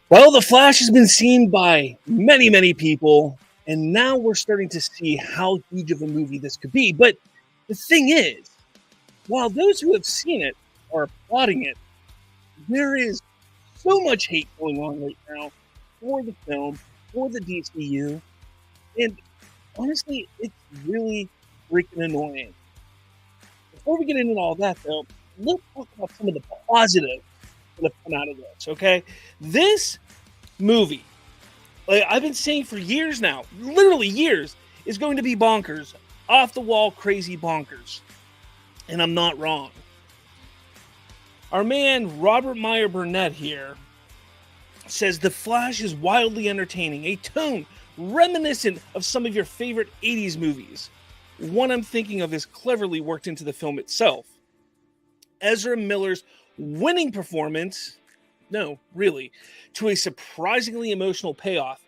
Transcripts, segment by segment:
Well, The Flash has been seen by many, many people, and now we're starting to see how huge of a movie this could be. But the thing is, while those who have seen it are applauding it, there is so much hate going on right now for the film, for the DCU, and honestly, it's really freaking annoying. Before we get into all that, though, let's talk about some of the positives that have come out of this, okay? This movie, like I've been saying for years now, literally years, is going to be bonkers, off the wall, crazy bonkers. And I'm not wrong. Our man, Robert Meyer Burnett here, says The Flash is wildly entertaining, a tone reminiscent of some of your favorite 80s movies. One I'm thinking of is cleverly worked into the film itself. Ezra Miller's winning performance, no, really, to a surprisingly emotional payoff.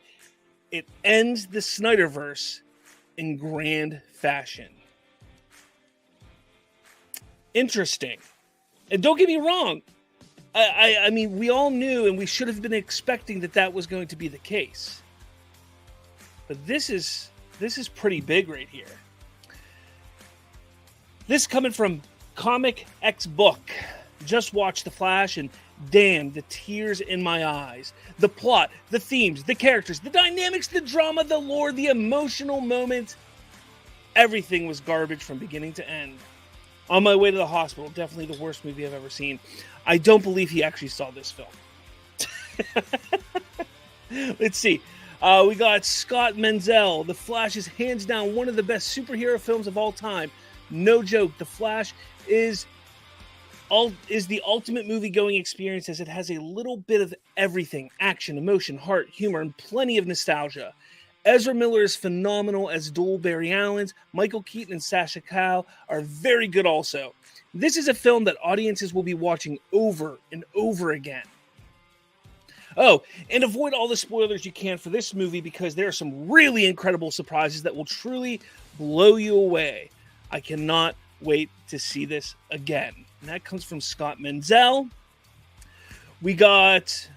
It ends the Snyderverse in grand fashion. Interesting. And don't get me wrong. I mean, we all knew and we should have been expecting that was going to be the case. But this is pretty big right here. This coming from Comic X Book. Just watched The Flash and damn, the tears in my eyes. The plot, the themes, the characters, the dynamics, the drama, the lore, the emotional moments. Everything was garbage from beginning to end. On my way to the hospital, definitely the worst movie I've ever seen. I don't believe he actually saw this film. Let's see. We got Scott Menzel. The Flash is hands down one of the best superhero films of all time. No joke. The Flash is the ultimate movie-going experience, as it has a little bit of everything: action, emotion, heart, humor, and plenty of nostalgia. Ezra Miller is phenomenal as Dual Barry Allen's. Michael Keaton and Sasha Calle are very good also. This is a film that audiences will be watching over and over again. Oh, and avoid all the spoilers you can for this movie, because there are some really incredible surprises that will truly blow you away. I cannot wait to see this again. And that comes from Scott Menzel. We got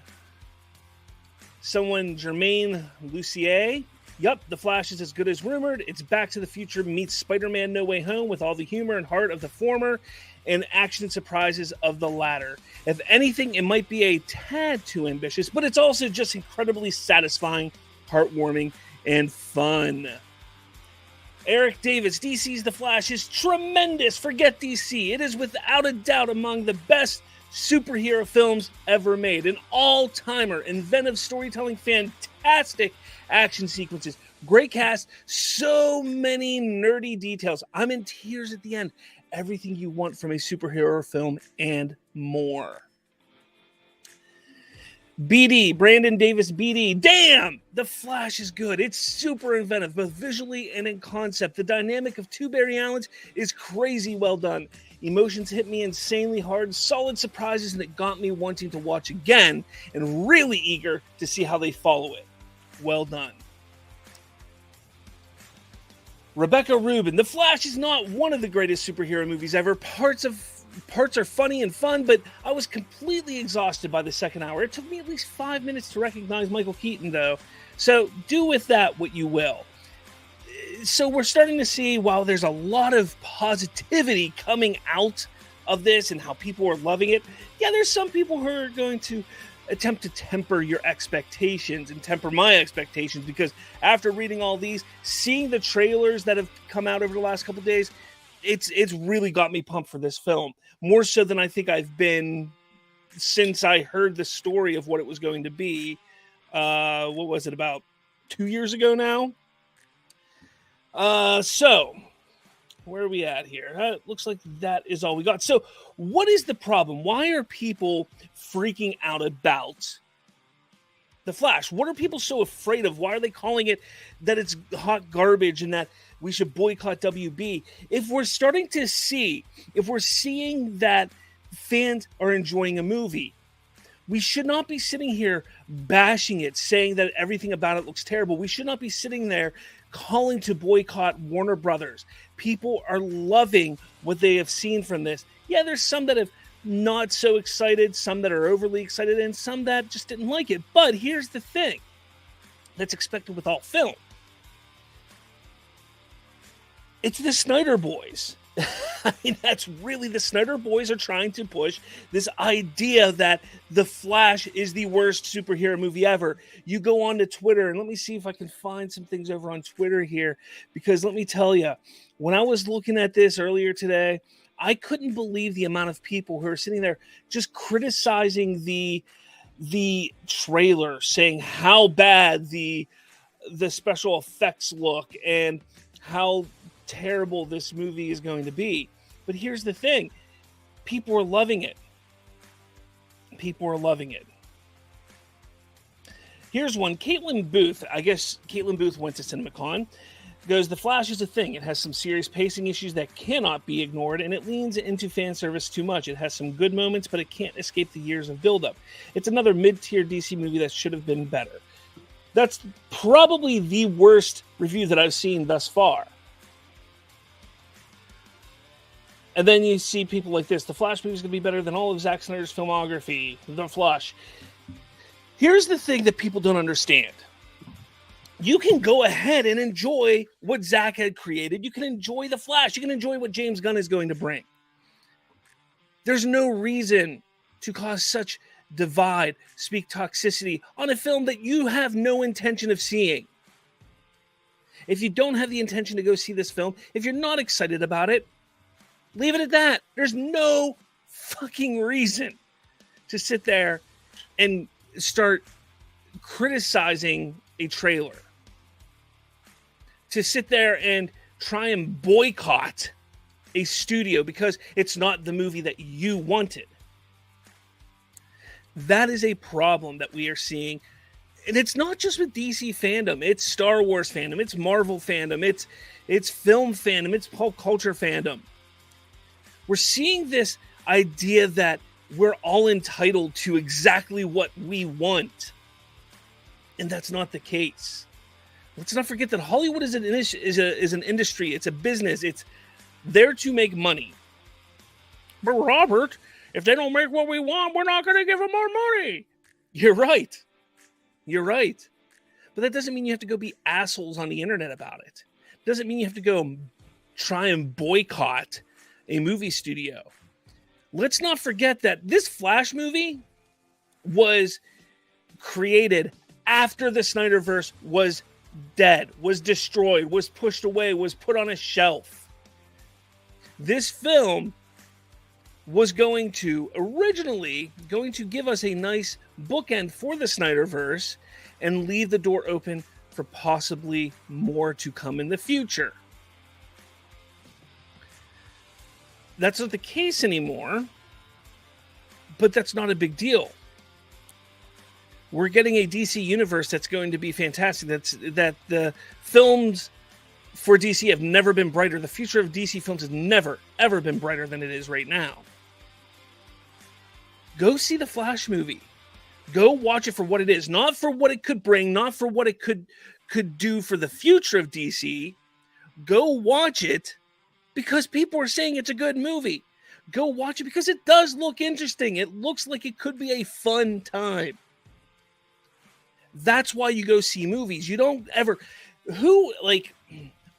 someone, Jermaine Lucier. Yup, The Flash is as good as rumored. It's Back to the Future meets Spider-Man No Way Home, with all the humor and heart of the former and action and surprises of the latter. If anything, it might be a tad too ambitious, but it's also just incredibly satisfying, heartwarming, and fun. Eric Davis, DC's The Flash is tremendous. Forget DC. It is without a doubt among the best superhero films ever made. An all-timer, inventive storytelling, fantastic action sequences, great cast, so many nerdy details. I'm in tears at the end. Everything you want from a superhero film and more. BD, Brandon Davis BD. Damn! The Flash is good. It's super inventive, both visually and in concept. The dynamic of two Barry Allens is crazy well done. Emotions hit me insanely hard, solid surprises, and it got me wanting to watch again and really eager to see how they follow it. Well done. Rebecca Rubin. The Flash is not one of the greatest superhero movies ever. Parts are funny and fun, but I was completely exhausted by the second hour. It took me at least 5 minutes to recognize Michael Keaton, though. So do with that what you will. So we're starting to see, while there's a lot of positivity coming out of this and how people are loving it, yeah, there's some people who are going to attempt to temper your expectations and temper my expectations, because after reading all these, seeing the trailers that have come out over the last couple of days, it's really got me pumped for this film, more so than I think I've been since I heard the story of what it was going to be. What was it, about 2 years ago now? So where are we at here? It looks like that is all we got. So what is the problem? Why are people freaking out about The Flash? What are people so afraid of? Why are they calling it that it's hot garbage and that we should boycott WB? If we're seeing that fans are enjoying a movie, we should not be sitting here bashing it, saying that everything about it looks terrible. We should not be sitting there calling to boycott Warner Brothers. People are loving what they have seen from this. Yeah, there's some that have not so excited, some that are overly excited, and some that just didn't like it. But here's the thing that's expected with all film. It's the Snyder Boys. I mean, that's really the Snyder Boys are trying to push this idea that The Flash is the worst superhero movie ever. You go on to Twitter, and let me see if I can find some things over on Twitter here, because let me tell you, when I was looking at this earlier today, I couldn't believe the amount of people who are sitting there just criticizing the trailer, saying how bad the special effects look and how terrible this movie is going to be. But here's the thing. People are loving it. People are loving it. Here's one. Caitlin Booth. I guess Caitlin Booth went to CinemaCon. Goes, The Flash is a thing. It has some serious pacing issues that cannot be ignored, and it leans into fan service too much. It has some good moments, but it can't escape the years of buildup. It's another mid-tier DC movie that should have been better. That's probably the worst review that I've seen thus far. And then you see people like this. The Flash movie is going to be better than all of Zack Snyder's filmography. The Flash. Here's the thing that people don't understand. You can go ahead and enjoy what Zack had created. You can enjoy The Flash. You can enjoy what James Gunn is going to bring. There's no reason to cause such divide, speak toxicity on a film that you have no intention of seeing. If you don't have the intention to go see this film, if you're not excited about it, leave it at that. There's no fucking reason to sit there and start criticizing a trailer. To sit there and try and boycott a studio because it's not the movie that you wanted. That is a problem that we are seeing. And it's not just with DC fandom. It's Star Wars fandom. It's Marvel fandom. It's film fandom. It's pop culture fandom. We're seeing this idea that we're all entitled to exactly what we want. And that's not the case. Let's not forget that Hollywood is an industry. It's a business. It's there to make money. But Robert, if they don't make what we want, we're not going to give them more money. You're right. You're right. But that doesn't mean you have to go be assholes on the internet about it. It doesn't mean you have to go try and boycott a movie studio. Let's not forget that this Flash movie was created after the Snyderverse was dead, was destroyed, was pushed away, was put on a shelf. This film was originally going to give us a nice bookend for the Snyderverse and leave the door open for possibly more to come in the future. That's not the case anymore, but that's not a big deal. We're getting a DC universe that's going to be fantastic. That the films for DC have never been brighter. The future of DC films has never, ever been brighter than it is right now. Go see the Flash movie. Go watch it for what it is. Not for what it could bring, not for what it could do for the future of DC. Go watch it because people are saying it's a good movie. Go watch it because it does look interesting. It looks like it could be a fun time. That's why you go see movies. You don't ever...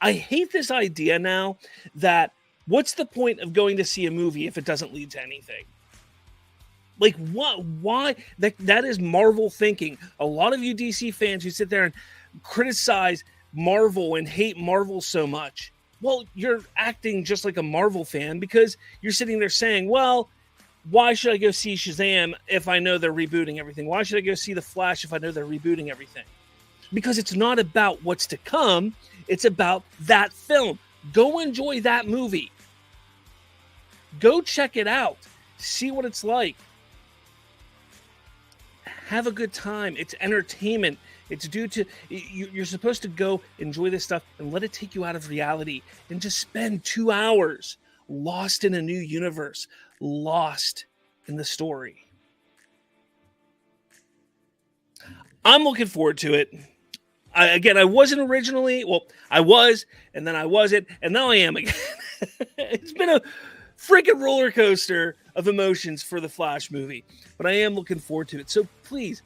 I hate this idea now that what's the point of going to see a movie if it doesn't lead to anything? Like, what? Why? That is Marvel thinking. A lot of you DC fans who sit there and criticize Marvel and hate Marvel so much, well, you're acting just like a Marvel fan because you're sitting there saying, well, why should I go see Shazam if I know they're rebooting everything? Why should I go see The Flash if I know they're rebooting everything? Because it's not about what's to come. It's about that film. Go enjoy that movie. Go check it out. See what it's like. Have a good time. It's entertainment. It's you're supposed to go enjoy this stuff and let it take you out of reality and just spend 2 hours lost in a new universe, lost in the story. I'm looking forward to it. I wasn't originally. Well, I was, and then I wasn't, and now I am again. It's been freaking roller coaster of emotions for the Flash movie. But I am looking forward to it. So please,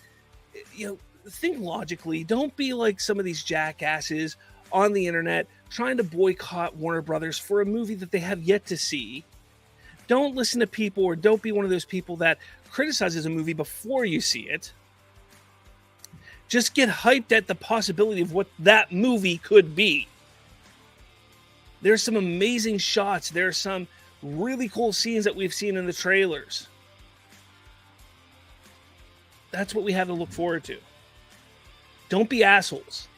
think logically. Don't be like some of these jackasses on the internet trying to boycott Warner Brothers for a movie that they have yet to see. Don't listen to people, or don't be one of those people that criticizes a movie before you see it. Just get hyped at the possibility of what that movie could be. There's some amazing shots. There are some really cool scenes that we've seen in the trailers. That's what we have to look forward to. Don't be assholes.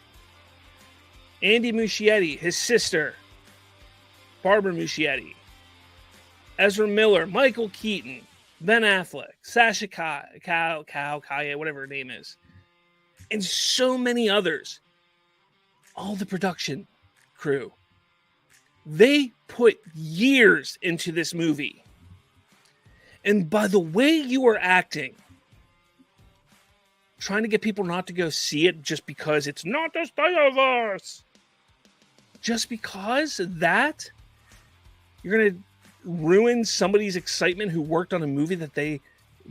Andy Muschietti, his sister, Barbara Muschietti, Ezra Miller, Michael Keaton, Ben Affleck, Sasha Kaya, whatever her name is, and so many others. All the production crew. They put years into this movie. And by the way you are acting, trying to get people not to go see it just because it's not the Stay-O-Verse, just because of that, you're going to ruin somebody's excitement who worked on a movie that they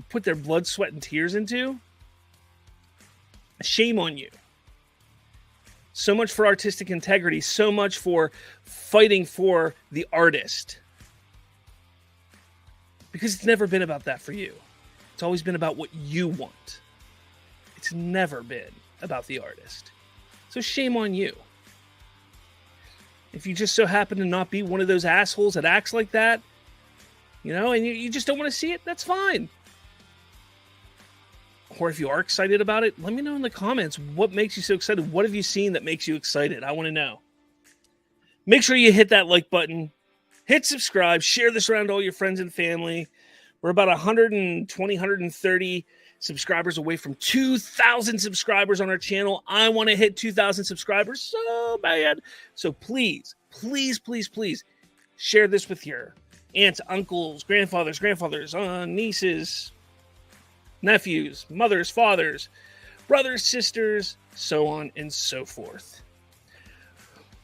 put their blood, sweat, and tears into? Shame on you. So much for artistic integrity, so much for fighting for the artist. Because it's never been about that for you. It's always been about what you want. It's never been about the artist. So shame on you. If you just so happen to not be one of those assholes that acts like that, and you just don't want to see it, that's fine. Or if you are excited about it, let me know in the comments what makes you so excited. What have you seen that makes you excited? I want to know. Make sure you hit that like button, hit subscribe, share this around to all your friends and family. We're about 120, 130 subscribers away from 2,000 subscribers on our channel. I want to hit 2,000 subscribers so bad. So please, please, please, please share this with your aunts, uncles, grandfathers, nieces, nephews, mothers, fathers, brothers, sisters, so on and so forth.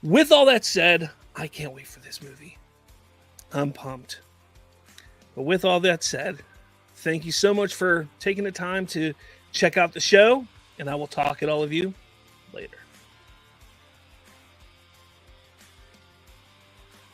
With all that said, I can't wait for this movie. I'm pumped. But with all that said, thank you so much for taking the time to check out the show, and I will talk at all of you later.